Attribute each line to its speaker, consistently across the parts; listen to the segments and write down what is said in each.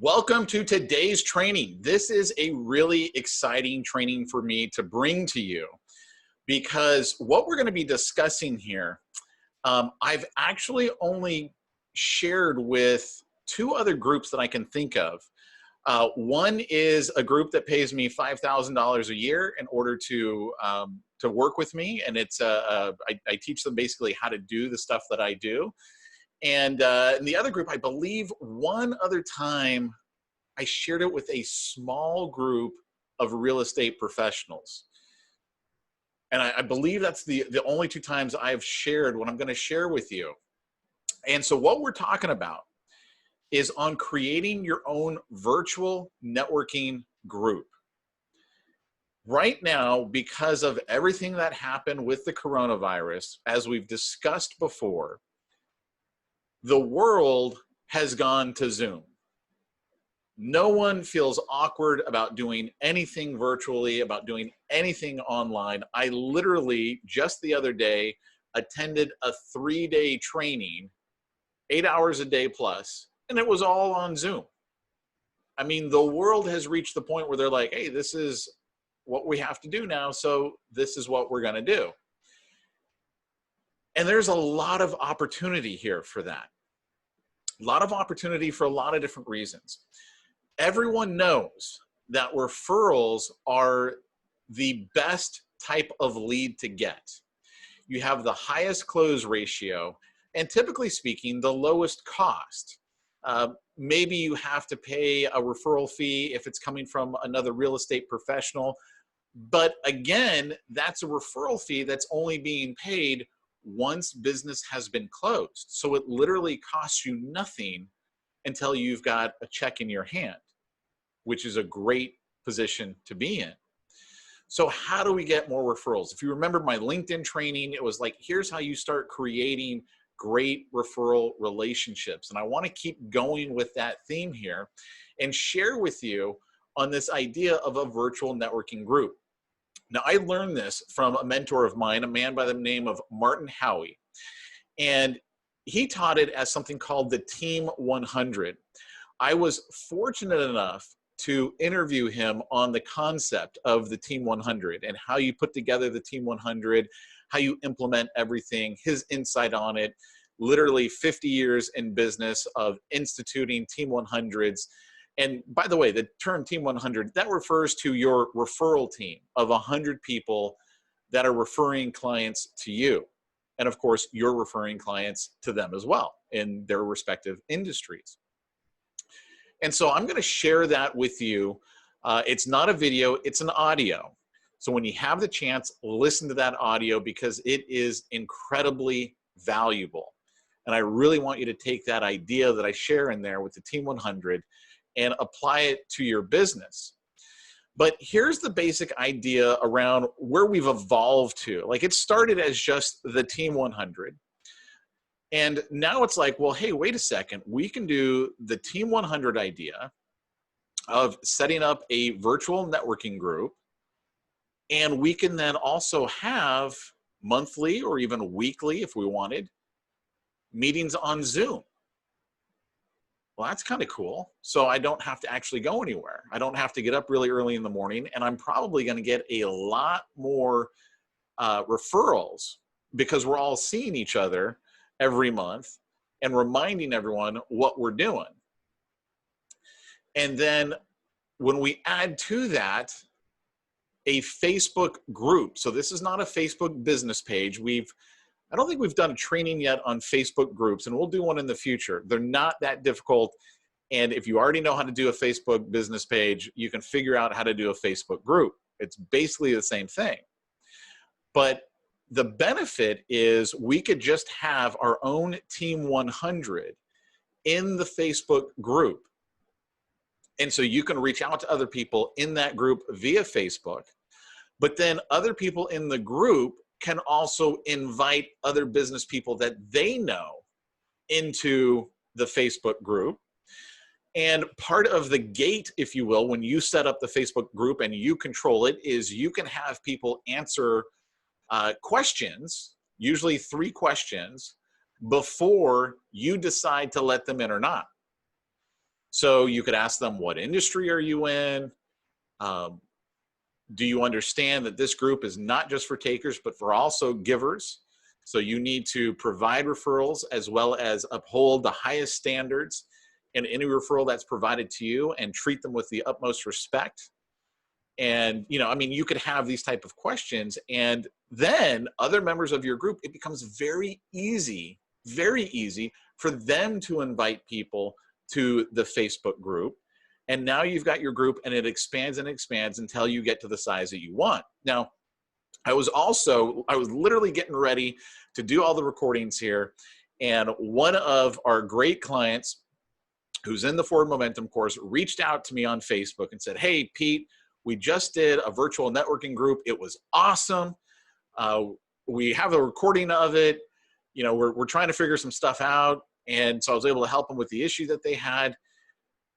Speaker 1: Welcome to today's training. This is a really exciting training for me to bring to you because what we're going to be discussing here, I've actually only shared with two other groups that I can think of. One is a group that pays me $5,000 a year in order to work with me, and I teach them basically how to do the stuff that I do. And in the other group, I believe one other time I shared it with a small group of real estate professionals. And I believe that's the only two times I've shared what I'm going to share with you. And so what we're talking about is on creating your own virtual networking group. Right now, because of everything that happened with the coronavirus, as we've discussed before, the world has gone to Zoom. No one feels awkward about doing anything virtually, about doing anything online. I literally, just the other day, attended a 3-day training, 8 hours a day plus, and it was all on Zoom. I mean, the world has reached the point where they're like, hey, this is what we have to do now, so this is what we're gonna do. And there's a lot of opportunity here for that. A lot of opportunity for a lot of different reasons. Everyone knows that referrals are the best type of lead to get. You have the highest close ratio and, typically speaking, the lowest cost. Maybe you have to pay a referral fee if it's coming from another real estate professional. But again, that's a referral fee that's only being paid once business has been closed. So it literally costs you nothing until you've got a check in your hand, which is a great position to be in. So how do we get more referrals? If you remember my LinkedIn training, it was like, here's how you start creating great referral relationships. And I want to keep going with that theme here and share with you on this idea of a virtual networking group. Now, I learned this from a mentor of mine, a man by the name of Martin Howie. And he taught it as something called the Team 100. I was fortunate enough to interview him on the concept of the Team 100 and how you put together the Team 100, how you implement everything, his insight on it, literally 50 years in business of instituting Team 100s. And by the way, the term Team 100, that refers to your referral team of 100 people that are referring clients to you. And of course, you're referring clients to them as well in their respective industries. And so I'm going to share that with you. It's not a video, it's an audio. So when you have the chance, listen to that audio because it is incredibly valuable. And I really want you to take that idea that I share in there with the Team 100 and apply it to your business. But here's the basic idea around where we've evolved to. Like, it started as just the Team 100. And now it's like, well, hey, wait a second. We can do the Team 100 idea of setting up a virtual networking group. And we can then also have monthly or even weekly, if we wanted, meetings on Zoom. Well, that's kind of cool. So I don't have to actually go anywhere. I don't have to get up really early in the morning. And I'm probably going to get a lot more referrals because we're all seeing each other every month and reminding everyone what we're doing. And then when we add to that a Facebook group, so this is not a Facebook business page. I don't think we've done a training yet on Facebook groups, and we'll do one in the future. They're not that difficult. And if you already know how to do a Facebook business page, you can figure out how to do a Facebook group. It's basically the same thing. But the benefit is we could just have our own Team 100 in the Facebook group. And so you can reach out to other people in that group via Facebook, but then other people in the group can also invite other business people that they know into the Facebook group. And part of the gate, if you will, when you set up the Facebook group and you control it, is you can have people answer questions, usually 3 questions, before you decide to let them in or not. So you could ask them, what industry are you in? Do you understand that this group is not just for takers, but for also givers? So you need to provide referrals as well as uphold the highest standards in any referral that's provided to you and treat them with the utmost respect. And, you know, I mean, you could have these type of questions, and then other members of your group, it becomes very easy for them to invite people to the Facebook group. And now you've got your group, and it expands and expands until you get to the size that you want. Now, I was literally getting ready to do all the recordings here. And one of our great clients who's in the Forward Momentum course reached out to me on Facebook and said, hey, Pete, we just did a virtual networking group. It was awesome. We have a recording of it. You know, we're trying to figure some stuff out. And so I was able to help them with the issue that they had.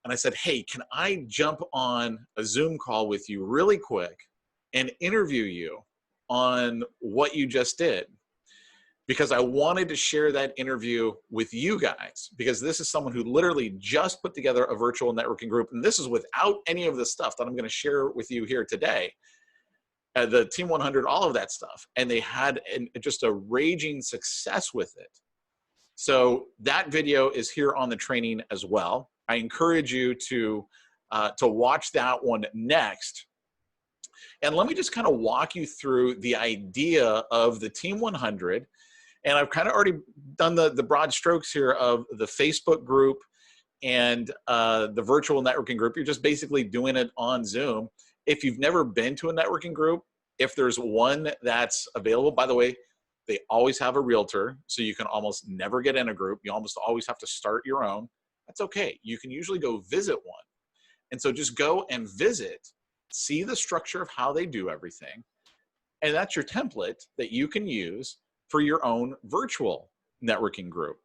Speaker 1: And I said, hey, can I jump on a Zoom call with you really quick and interview you on what you just did? Because I wanted to share that interview with you guys, because this is someone who literally just put together a virtual networking group. And this is without any of the stuff that I'm going to share with you here today. The Team 100, all of that stuff. And they had just a raging success with it. So that video is here on the training as well. I encourage you to watch that one next. And let me just kind of walk you through the idea of the Team 100. And I've kind of already done the broad strokes here of the Facebook group and the virtual networking group. You're just basically doing it on Zoom. If you've never been to a networking group, if there's one that's available, by the way, they always have a realtor, so you can almost never get in a group. You almost always have to start your own. That's okay. You can usually go visit one. And so just go and visit, see the structure of how they do everything. And that's your template that you can use for your own virtual networking group.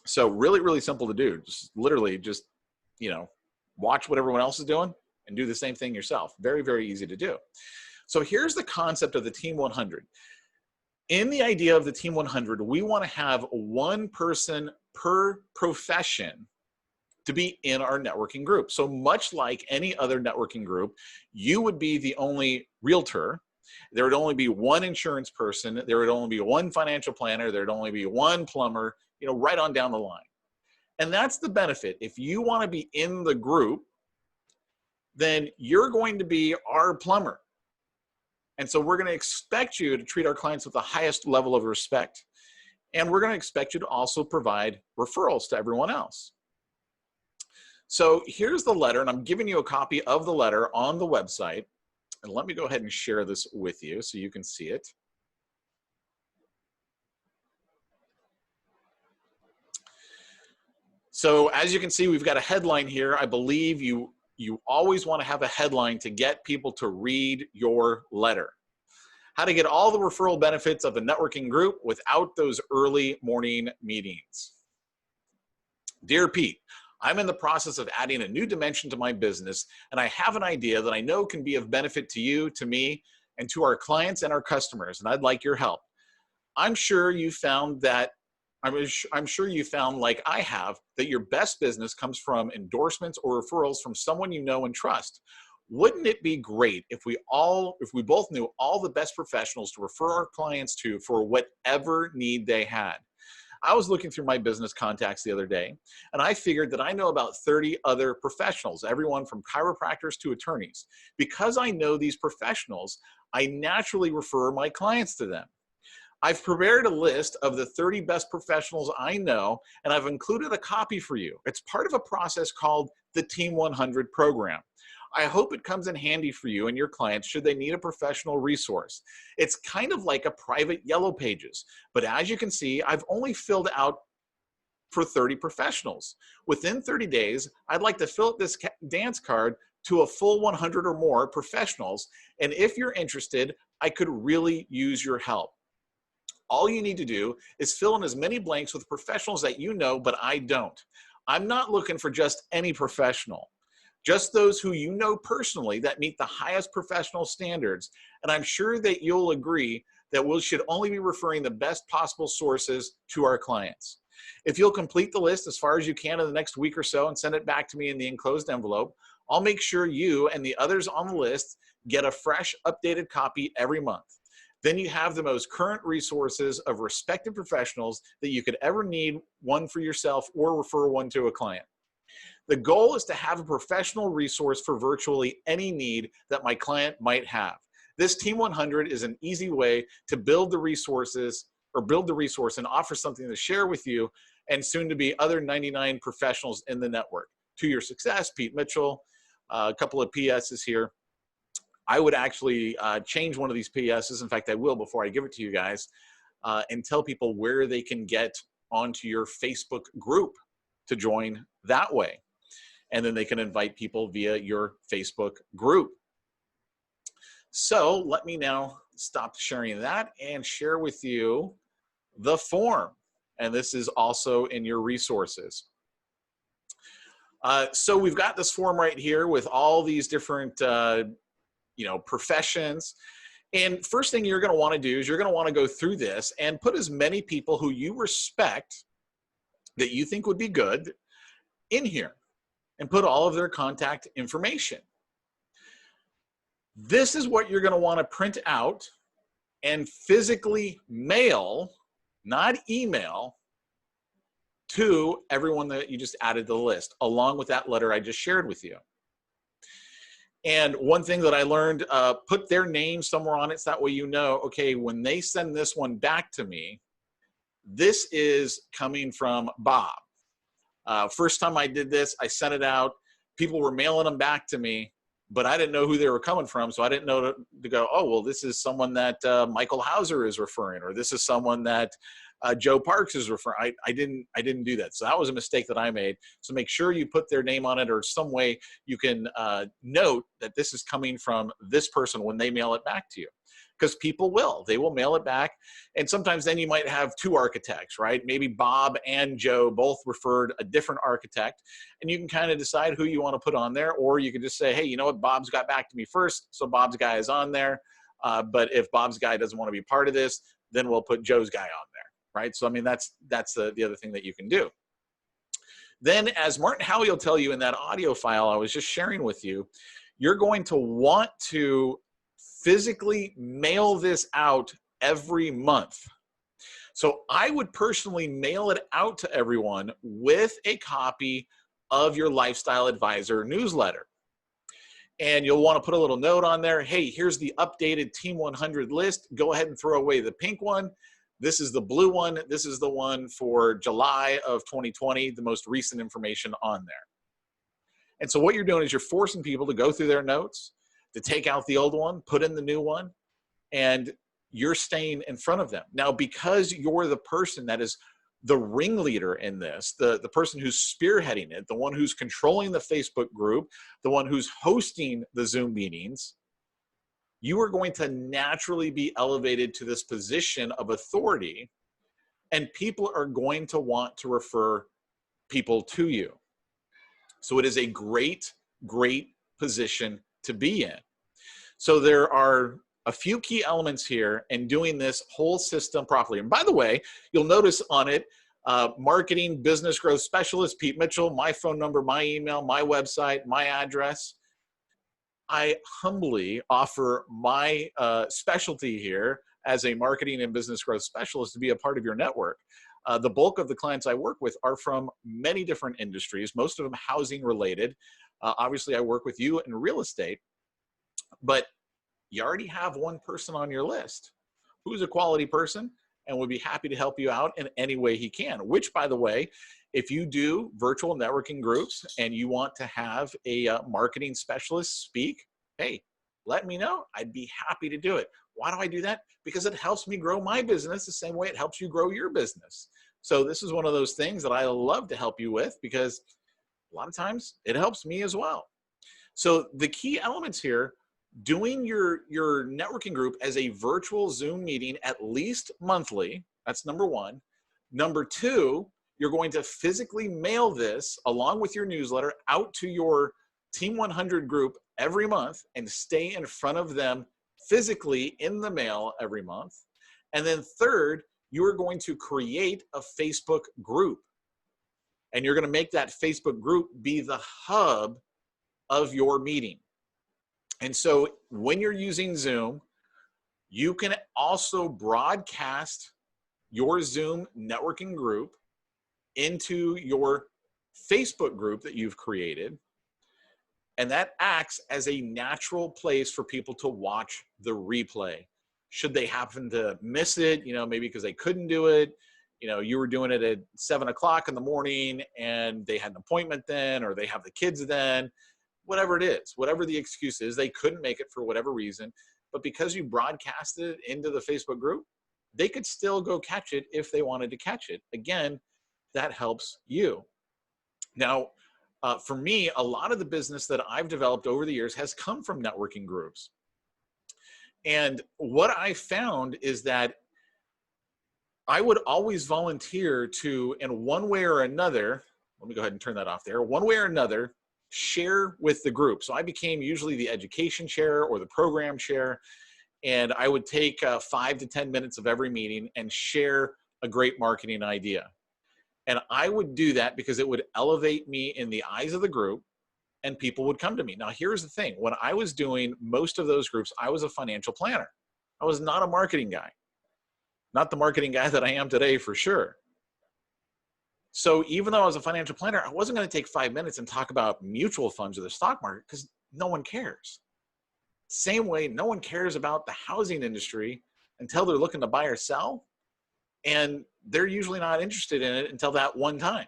Speaker 1: So really, really simple to do. Just literally just, you know, watch what everyone else is doing and do the same thing yourself. Very, very easy to do. So here's the concept of the Team 100. In the idea of the Team 100, we want to have one person per profession to be in our networking group. So much like any other networking group, you would be the only realtor. There would only be one insurance person. There would only be one financial planner. There'd only be one plumber, you know, right on down the line. And that's the benefit. If you want to be in the group, then you're going to be our plumber. And so we're going to expect you to treat our clients with the highest level of respect. And we're going to expect you to also provide referrals to everyone else. So here's the letter, and I'm giving you a copy of the letter on the website. And let me go ahead and share this with you so you can see it. So as you can see, we've got a headline here. I believe you always want to have a headline to get people to read your letter. How to get all the referral benefits of a networking group without those early morning meetings. Dear Pete, I'm in the process of adding a new dimension to my business, and I have an idea that I know can be of benefit to you, to me, and to our clients and our customers, and I'd like your help. I'm sure you found, like I have, that your best business comes from endorsements or referrals from someone you know and trust. Wouldn't it be great if we both knew all the best professionals to refer our clients to for whatever need they had? I was looking through my business contacts the other day, and I figured that I know about 30 other professionals, everyone from chiropractors to attorneys. Because I know these professionals, I naturally refer my clients to them. I've prepared a list of the 30 best professionals I know, and I've included a copy for you. It's part of a process called the Team 100 program. I hope it comes in handy for you and your clients should they need a professional resource. It's kind of like a private Yellow Pages, but as you can see, I've only filled out for 30 professionals. Within 30 days, I'd like to fill out this dance card to a full 100 or more professionals, and if you're interested, I could really use your help. All you need to do is fill in as many blanks with professionals that you know, but I don't. I'm not looking for just any professional. Just those who you know personally that meet the highest professional standards. And I'm sure that you'll agree that we should only be referring the best possible sources to our clients. If you'll complete the list as far as you can in the next week or so and send it back to me in the enclosed envelope, I'll make sure you and the others on the list get a fresh, updated copy every month. Then you have the most current resources of respected professionals that you could ever need, one for yourself or refer one to a client. The goal is to have a professional resource for virtually any need that my client might have. This Team 100 is an easy way to build the resources or build the resource and offer something to share with you and soon to be other 99 professionals in the network. To your success, Pete Mitchell. A couple of PSs here. I would actually change one of these PSs. In fact, I will before I give it to you guys and tell people where they can get onto your Facebook group to join that way. And then they can invite people via your Facebook group. So let me now stop sharing that and share with you the form. And this is also in your resources. So we've got this form right here with all these different professions. And first thing you're going to want to do is you're going to want to go through this and put as many people who you respect that you think would be good in here and put all of their contact information. This is what you're going to want to print out and physically mail, not email, to everyone that you just added to the list, along with that letter I just shared with you. And one thing that I learned, put their name somewhere on it so that way you know, okay, when they send this one back to me, this is coming from Bob. First time I did this, I sent it out. People were mailing them back to me, but I didn't know who they were coming from. So I didn't know to go, oh, well, this is someone that Michael Hauser is referring, or this is someone that Joe Parks is referring. I didn't do that. So that was a mistake that I made. So make sure you put their name on it or some way you can note that this is coming from this person when they mail it back to you. Because people they will mail it back. And sometimes then you might have two architects, right? Maybe Bob and Joe both referred a different architect, and you can kind of decide who you want to put on there, or you can just say, hey, you know what, Bob's got back to me first, so Bob's guy is on there. But if Bob's guy doesn't want to be part of this, then we'll put Joe's guy on there, right? So, I mean, that's the other thing that you can do. Then, as Martin Howie will tell you in that audio file I was just sharing with you, you're going to want to physically mail this out every month. So I would personally mail it out to everyone with a copy of your Lifestyle Advisor newsletter. And you'll want to put a little note on there. Hey, here's the updated Team 100 list. Go ahead and throw away the pink one. This is the blue one. This is the one for July of 2020, the most recent information on there. And so what you're doing is you're forcing people to go through their notes, to take out the old one, put in the new one, and you're staying in front of them. Now, because you're the person that is the ringleader in this, the person who's spearheading it, the one who's controlling the Facebook group, the one who's hosting the Zoom meetings, you are going to naturally be elevated to this position of authority, and people are going to want to refer people to you. So it is a great, great position to be in. So there are a few key elements here in doing this whole system properly. And by the way, you'll notice on it, marketing business growth specialist, Pete Mitchell, my phone number, my email, my website, my address. I humbly offer my specialty here as a marketing and business growth specialist to be a part of your network. The bulk of the clients I work with are from many different industries, most of them housing related. Obviously, I work with you in real estate, but you already have one person on your list who's a quality person and would be happy to help you out in any way he can, which, by the way, if you do virtual networking groups and you want to have a marketing specialist speak, hey, let me know. I'd be happy to do it. Why do I do that? Because it helps me grow my business the same way it helps you grow your business. So this is one of those things that I love to help you with because a lot of times it helps me as well. So the key elements here, doing your networking group as a virtual Zoom meeting at least monthly, that's number one. Number two, you're going to physically mail this along with your newsletter out to your Team 100 group every month and stay in front of them physically in the mail every month. And then third, you are going to create a Facebook group, and you're going to make that Facebook group be the hub of your meeting. And so when you're using Zoom, you can also broadcast your Zoom networking group into your Facebook group that you've created. And that acts as a natural place for people to watch the replay. Should they happen to miss it, maybe because they couldn't do it, you were doing it at 7 o'clock in the morning and they had an appointment then, or they have the kids then, whatever it is, whatever the excuse is, they couldn't make it for whatever reason. But because you broadcasted it into the Facebook group, they could still go catch it if they wanted to catch it. Again, that helps you. Now, for me, a lot of the business that I've developed over the years has come from networking groups. And what I found is that I would always volunteer to, in one way or another, let me go ahead and turn that off there, one way or another, share with the group. So I became usually the education chair or the program chair, and I would take 5 to 10 minutes of every meeting and share a great marketing idea. And I would do that because it would elevate me in the eyes of the group, and people would come to me. Now, here's the thing. When I was doing most of those groups, I was a financial planner. I was not a marketing guy. Not the marketing guy that I am today, for sure. So even though I was a financial planner, I wasn't going to take 5 minutes and talk about mutual funds or the stock market because no one cares. Same way, no one cares about the housing industry until they're looking to buy or sell. And they're usually not interested in it until that one time.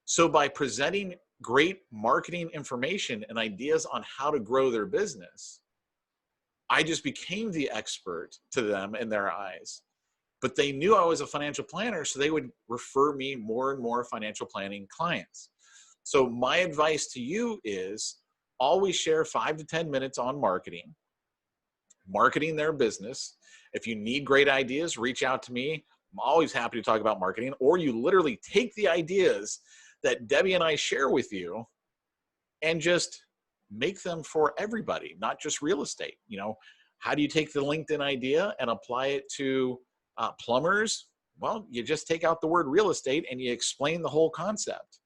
Speaker 1: So by presenting great marketing information and ideas on how to grow their business, I just became the expert to them in their eyes. But they knew I was a financial planner, so they would refer me more and more financial planning clients. So my advice to you is always share 5 to 10 minutes on marketing their business. If you need great ideas, reach out to me. I'm always happy to talk about marketing. Or you literally take the ideas that Debbie and I share with you and just make them for everybody, not just real estate. How do you take the LinkedIn idea and apply it to plumbers? Well, you just take out the word real estate and you explain the whole concept.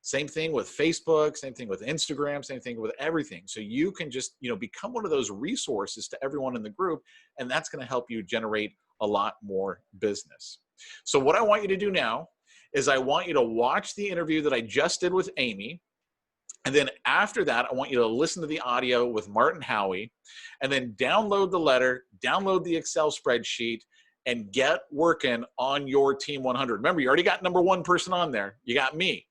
Speaker 1: Same thing with Facebook, same thing with Instagram, same thing with everything. So you can just, become one of those resources to everyone in the group, and that's going to help you generate a lot more business. So what I want you to do now is I want you to watch the interview that I just did with Amy. And then after that, I want you to listen to the audio with Martin Howie, and then download the letter, download the Excel spreadsheet, and get working on your Team 100. Remember, you already got number 1 person on there. You got me.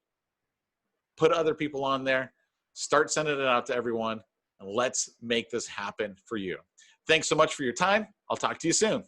Speaker 1: Put other people on there. Start sending it out to everyone, and let's make this happen for you. Thanks so much for your time. I'll talk to you soon.